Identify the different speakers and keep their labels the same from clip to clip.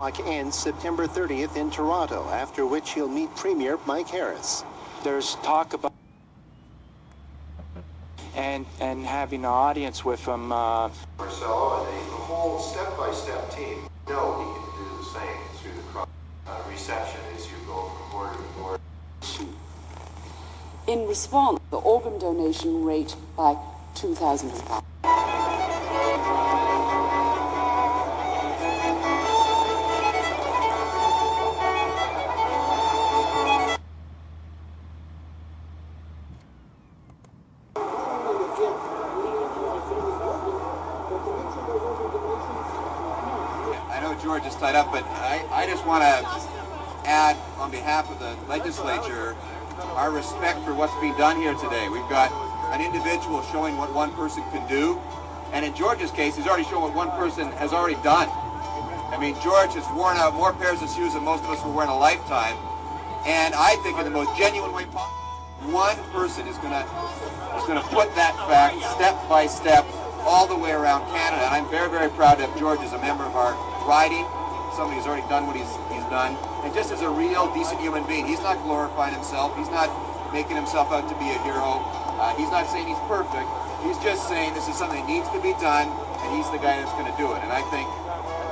Speaker 1: Ends September 30th in Toronto, after which he'll meet Premier Mike Harris.
Speaker 2: There's talk about and having an audience with him.
Speaker 3: Marcelo and the whole step-by-step team know he can do the same through the reception as you go from border to border.
Speaker 4: In response, the organ donation rate by 2005.
Speaker 5: I know George is tied up, but I just want to add, on behalf of the legislature, our respect for what's being done here today. We've got an individual showing what one person can do, and in George's case, he's already shown what one person has already done. I mean, George has worn out more pairs of shoes than most of us will wear in a lifetime, and I think in the most genuine way possible, one person is going to put that fact step by step all the way around Canada. And I'm very, very proud to have George as a member of our riding, somebody who's already done what he's done, and just as a real, decent human being. He's not glorifying himself. He's not making himself out to be a hero. He's not saying he's perfect. He's just saying this is something that needs to be done, and he's the guy that's going to do it. And I think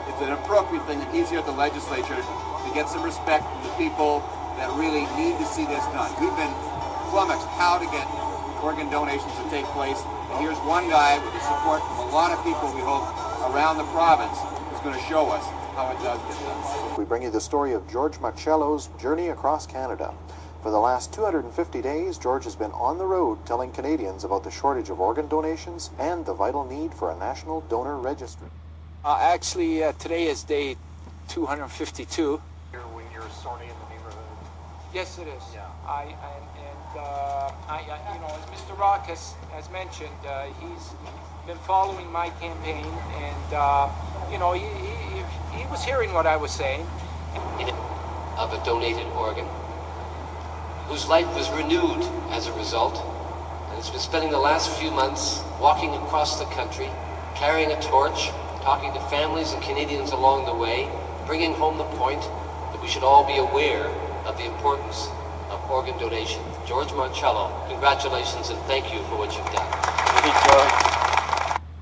Speaker 5: it's an appropriate thing that he's here at the legislature to get some respect from the people that really need to see this done. We've been flummoxed how to get organ donations to take place, and here's one guy with the support from a lot of people, we hope, around the province who's going to show us how it does get done.
Speaker 1: We bring you the story of George Marcello's journey across Canada. For the last 250 days, George has been on the road telling Canadians about the shortage of organ donations and the vital need for a national donor registry.
Speaker 2: Actually, today is day 252.
Speaker 3: When you're sorting in the neighborhood.
Speaker 2: Yes, it is.
Speaker 3: Yeah.
Speaker 2: You know, as Mr. Rock has mentioned, he's been following my campaign, and you know, he was hearing what I was saying.
Speaker 6: Of a donated organ, whose life was renewed as a result, and has been spending the last few months walking across the country, carrying a torch, talking to families and Canadians along the way, bringing home the point that we should all be aware of the importance of organ donation. George Marcello, congratulations and thank you for what you've done.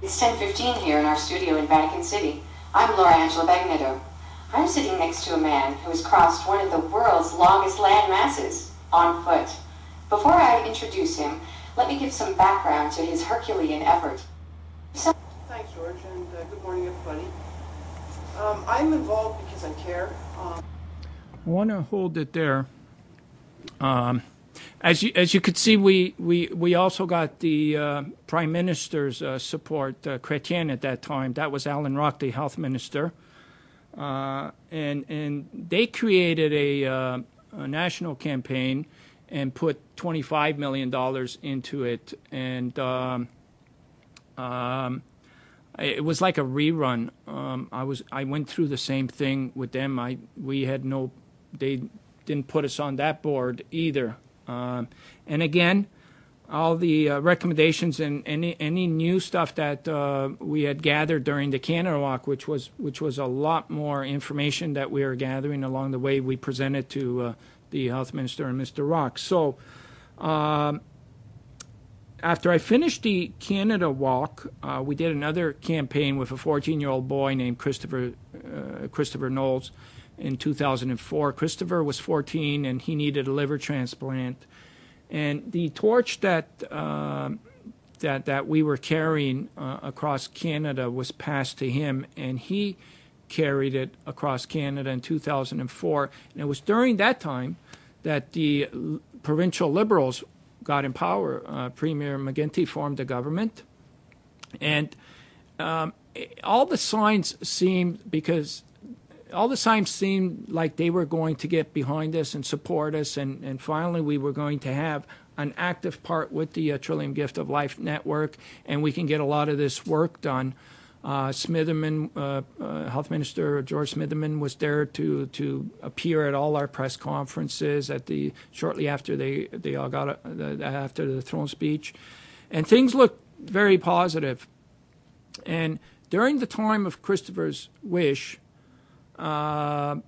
Speaker 7: It's 10:15 here in our studio in Vatican City. I'm Laura Angela Bagneto. I'm sitting next to a man who has crossed one of the world's longest land masses on foot. Before I introduce him, let me give some background to his Herculean effort.
Speaker 8: Thanks, George, and good morning, everybody. I'm involved because I care.
Speaker 9: I want to hold it there. As you could see, we also got the Prime Minister's support, Chrétien at that time. That was Alan Rock, the health minister. And they created a national campaign and put $25 million into it. And it was like a rerun. I went through the same thing with them. They didn't put us on that board either. And again, all the recommendations and any new stuff that we had gathered during the Canada Walk, which was a lot more information that we were gathering along the way, we presented to the health minister and Mr. Rock. So after I finished the Canada Walk, we did another campaign with a 14-year-old boy named Christopher Knowles in 2004. Christopher was 14 and he needed a liver transplant. And the torch that we were carrying across Canada was passed to him, and he carried it across Canada in 2004. And it was during that time that the provincial Liberals got in power. Premier McGuinty formed a government, and all the signs seemed like they were going to get behind us and support us, and finally we were going to have an active part with the Trillium Gift of Life Network, and we can get a lot of this work done. Smitherman, Health Minister George Smitherman, was there to appear at all our press conferences shortly after they all got after the throne speech, and things looked very positive. And during the time of Christopher's wish, what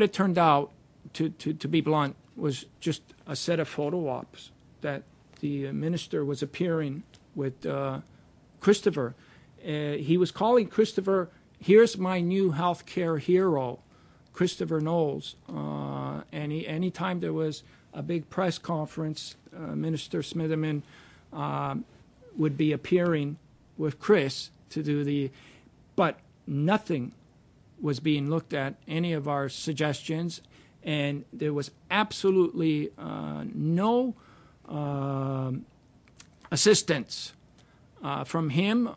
Speaker 9: it turned out, to be blunt, was just a set of photo ops that the minister was appearing with Christopher. He was calling Christopher, "Here's my new healthcare hero, Christopher Knowles." And anytime there was a big press conference, Minister Smitherman would be appearing with Chris to do but nothing was being looked at, any of our suggestions, and there was absolutely no assistance from him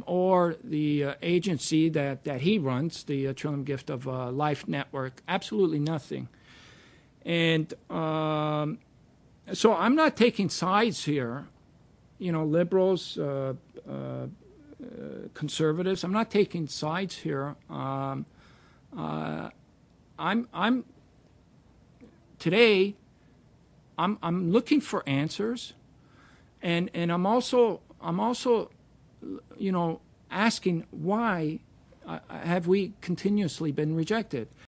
Speaker 9: or the agency that he runs, the Trillium Gift of Life Network. Absolutely nothing. And so I'm not taking sides here, liberals, conservatives. I'm not taking sides here. Today, I'm looking for answers, and I'm also asking, why have we continuously been rejected?